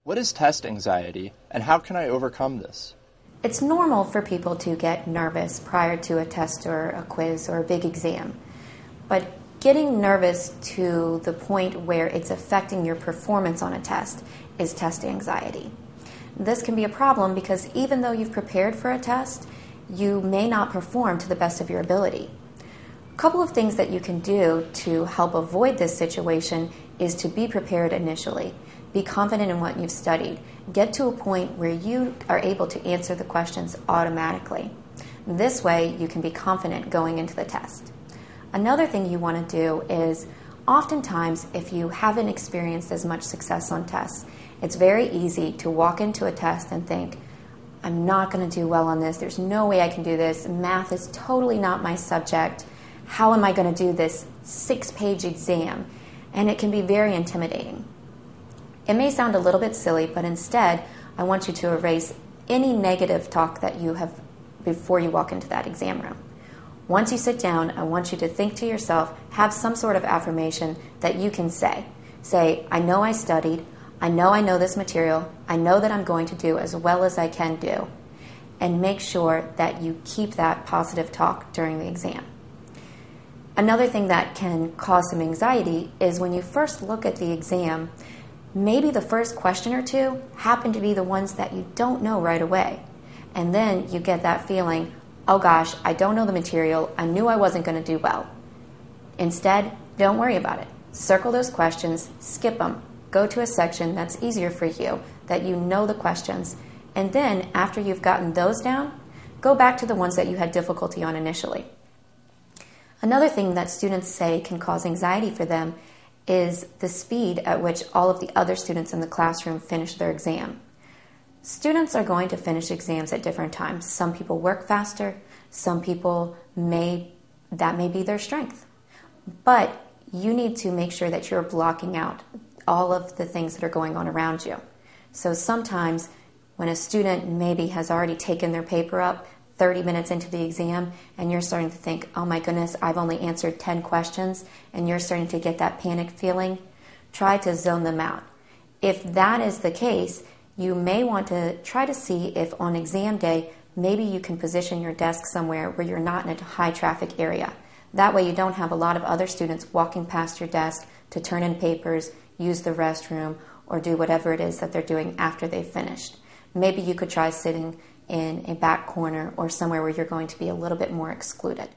What is test anxiety, and how can I overcome this? It's normal for people to get nervous prior to a test or a quiz or a big exam. But getting nervous to the point where it's affecting your performance on a test is test anxiety. This can be a problem because even though you've prepared for a test, you may not perform to the best of your ability. A couple of things that you can do to help avoid this situation is to be prepared initially. Be confident in what you've studied. Get to a point where you are able to answer the questions automatically. This way, you can be confident going into the test. Another thing you want to do is, oftentimes, if you haven't experienced as much success on tests, it's very easy to walk into a test and think, I'm not going to do well on this. There's no way I can do this. Math is totally not my subject. How am I going to do this 6-page exam? And it can be very intimidating. It may sound a little bit silly, but instead, I want you to erase any negative talk that you have before you walk into that exam room. Once you sit down, I want you to think to yourself, have some sort of affirmation that you can say. Say, I know I studied, I know this material, I know that I'm going to do as well as I can do, and make sure that you keep that positive talk during the exam. Another thing that can cause some anxiety is when you first look at the exam, maybe the first question or two happen to be the ones that you don't know right away. And then you get that feeling, oh gosh, I don't know the material, I knew I wasn't going to do well. Instead, don't worry about it. Circle those questions, skip them, go to a section that's easier for you, that you know the questions, and then after you've gotten those down, go back to the ones that you had difficulty on initially. Another thing that students say can cause anxiety for them is the speed at which all of the other students in the classroom finish their exam. Students are going to finish exams at different times. Some people work faster, some people that may be their strength. But you need to make sure that you're blocking out all of the things that are going on around you. So sometimes when a student maybe has already taken their paper up 30 minutes into the exam and you're starting to think, oh my goodness, I've only answered 10 questions, and you're starting to get that panic feeling, try to zone them out. If that is the case, you may want to try to see if on exam day, maybe you can position your desk somewhere where you're not in a high traffic area. That way you don't have a lot of other students walking past your desk to turn in papers, use the restroom, or do whatever it is that they're doing after they've finished. Maybe you could try sitting in a back corner or somewhere where you're going to be a little bit more excluded.